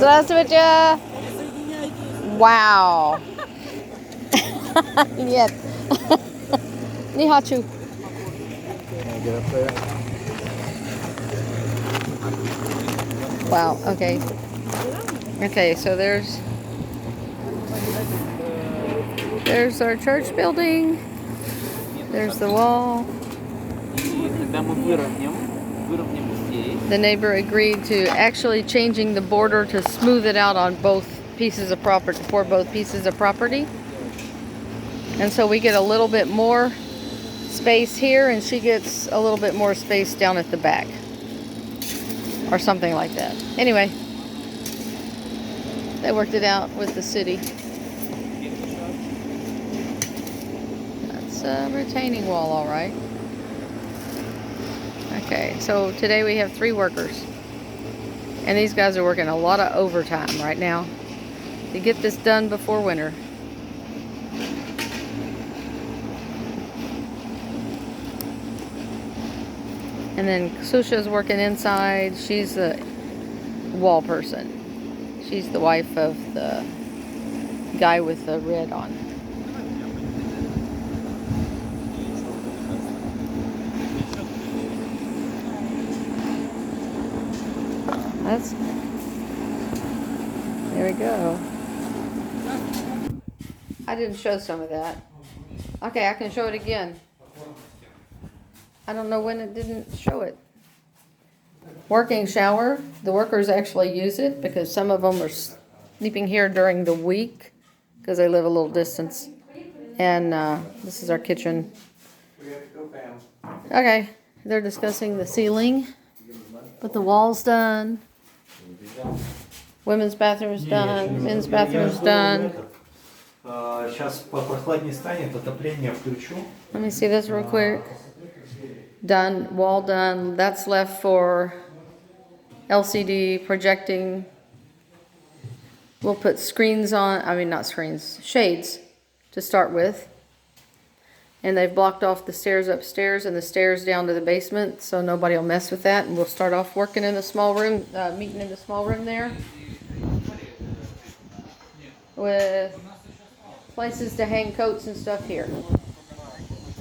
Здравствуйте! Wow! Нет. Не хочу. Wow, okay. Okay, so there's our church building. There's the wall. The neighbor agreed to actually changing the border to smooth it out on both pieces of property, for both pieces of property. And so we get a little bit more space here and she gets a little bit more space down at the back. Or something like that. Anyway, they worked it out with the city. That's a retaining wall, all right. Okay, so today we have 3 workers. And these guys are working a lot of overtime right now to get this done before winter. And then Susha's working inside. She's the wall person. She's the wife of the guy with the red on. There we go. I didn't show some of that. Okay, I can show it again. I don't know when it didn't show it. Working shower. The workers actually use it because some of them are sleeping here during the week because they live a little distance. And this is our kitchen. Okay, they're discussing the ceiling, but the wall's done. Women's bathroom's done. Men's bathroom's done. Let me see this real quick. Done, wall done. That's left for LCD projecting. We'll put screens on, I mean not screens, shades to start with. And they've blocked off the stairs upstairs and the stairs down to the basement, so nobody will mess with that. And we'll start off working in the small room, meeting in the small room there. With places to hang coats and stuff here.